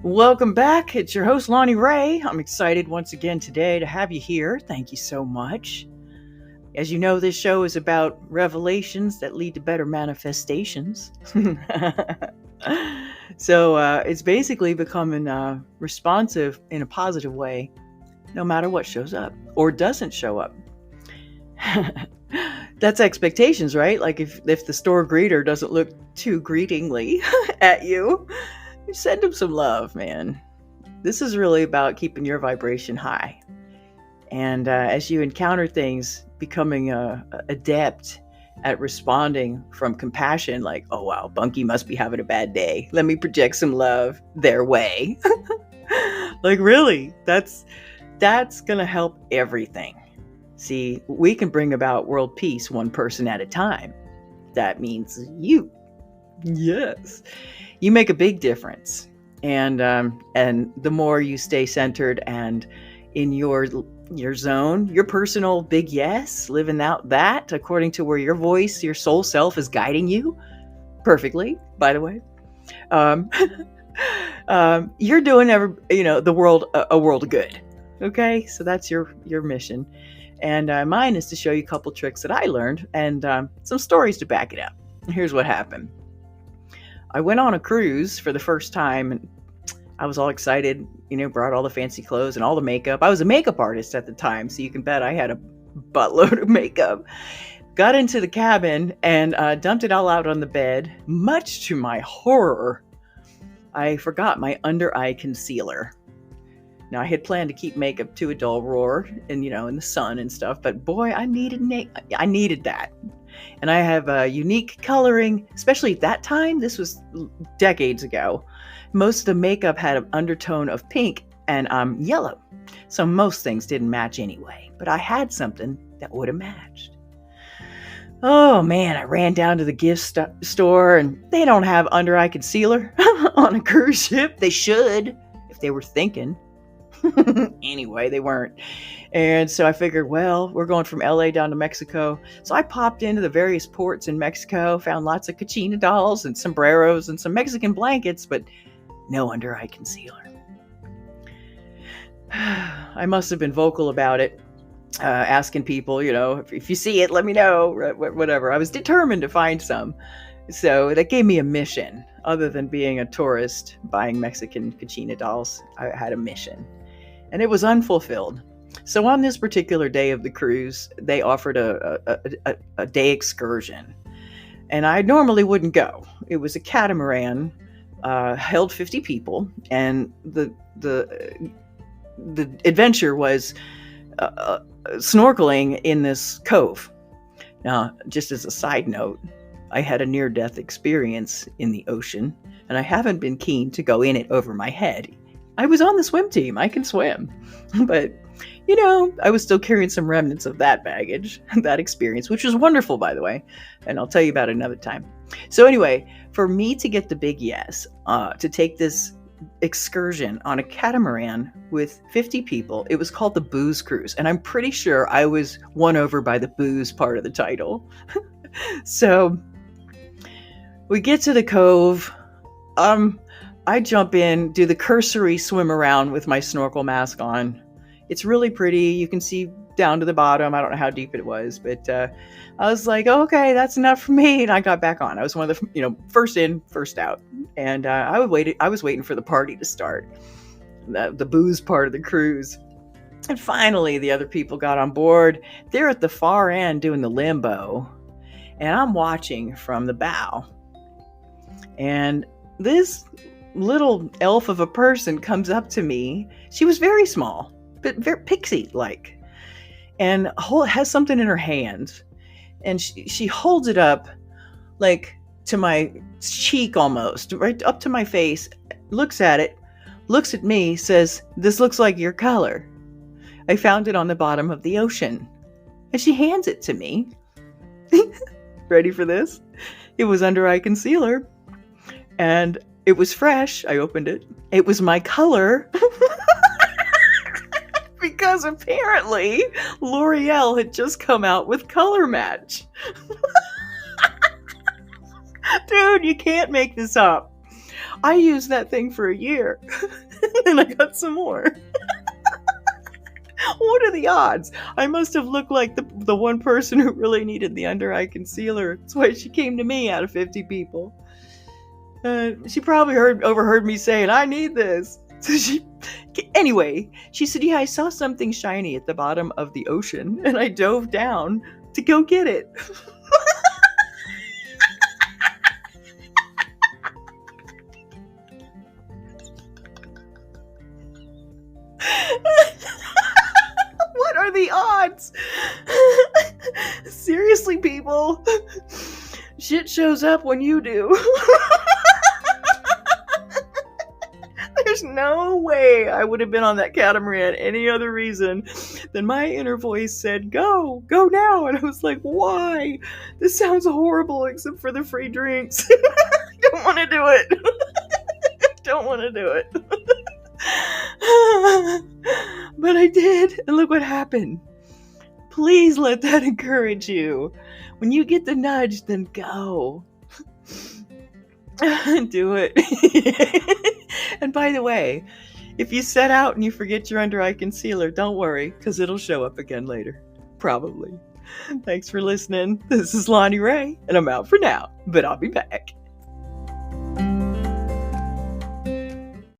Welcome back. It's your host, Lonnie Ray. I'm excited once again today to have you here. Thank you so much. As you know, this show is about revelations that lead to better manifestations. So it's basically becoming responsive in a positive way, no matter what shows up or doesn't show up. That's expectations, right? Like if the store greeter doesn't look too greetingly at you, send them some love, man. This is really about keeping your vibration high. And as you encounter things, becoming adept at responding from compassion, like, oh wow, Bunky must be having a bad day. Let me project some love their way. Like really, that's gonna help everything. See, we can bring about world peace one person at a time. That means you. Yes. You make a big difference. And the more you stay centered and in your zone, your personal big yes, living out that according to where your voice, your soul self is guiding you perfectly, by the way. You're doing the world a world of good. Okay? So that's your mission. And mine is to show you a couple tricks that I learned and some stories to back it up. Here's what happened. I went on a cruise for the first time and I was all excited, brought all the fancy clothes and all the makeup. I was a makeup artist at the time, so you can bet I had a buttload of makeup. Got into the cabin and dumped it all out on the bed. Much to my horror, I forgot my under eye concealer. Now, I had planned to keep makeup to a dull roar and, in the sun and stuff, but boy, I needed that. And I have a unique coloring, especially at that time. This was decades ago. Most of the makeup had an undertone of pink and yellow. So most things didn't match anyway, but I had something that would have matched. Oh man, I ran down to the gift store and they don't have under eye concealer on a cruise ship. They should, if they were thinking. Anyway, they weren't. And so I figured, well, we're going from LA down to Mexico. So I popped into the various ports in Mexico, found lots of Kachina dolls and sombreros and some Mexican blankets, but no under eye concealer. I must have been vocal about it, asking people, if you see it, let me know, whatever. I was determined to find some. So that gave me a mission. Other than being a tourist buying Mexican Kachina dolls, I had a mission. And it was unfulfilled. So on this particular day of the cruise, they offered a day excursion. And I normally wouldn't go. It was a catamaran, held 50 people. And the adventure was snorkeling in this cove. Now, just as a side note, I had a near-death experience in the ocean, and I haven't been keen to go in it over my head. I was on the swim team. I can swim. But, I was still carrying some remnants of that baggage, that experience, which was wonderful, by the way. And I'll tell you about it another time. So anyway, for me to get the big yes, to take this excursion on a catamaran with 50 people, it was called the Booze Cruise. And I'm pretty sure I was won over by the booze part of the title. So we get to the cove. I jump in, do the cursory swim around with my snorkel mask on. It's really pretty. You can see down to the bottom. I don't know how deep it was, but I was like, okay, that's enough for me. And I got back on. I was one of the, first in, first out. And I was waiting for the party to start, the booze part of the cruise. And finally, the other people got on board. They're at the far end doing the limbo. And I'm watching from the bow. And this little elf of a person comes up to me. She was very small, but very pixie-like. And has something in her hand. And she holds it up, like, to my cheek almost, right up to my face, looks at it, looks at me, says, "This looks like your color. I found it on the bottom of the ocean." And she hands it to me. Ready for this? It was under eye concealer. And it was fresh. I opened it. It was my color. Because apparently L'Oreal had just come out with Color Match. Dude, you can't make this up. I used that thing for a year. And I got some more. What are the odds? I must have looked like the one person who really needed the under eye concealer. That's why she came to me out of 50 people. She probably overheard me saying, I need this. So anyway, she said, yeah, I saw something shiny at the bottom of the ocean, and I dove down to go get it. What are the odds? Seriously, people. Shit shows up when you do. There's no way I would have been on that catamaran any other reason than my inner voice said, go now. And I was like, why? This sounds horrible except for the free drinks. I don't want to do it. Don't want to do it. But I did, and look what happened. Please let that encourage you. When you get the nudge, then go. Do it. And by the way, if you set out and you forget your under eye concealer, don't worry, because it'll show up again later. Probably. Thanks for listening. This is Lonnie Ray, and I'm out for now, but I'll be back.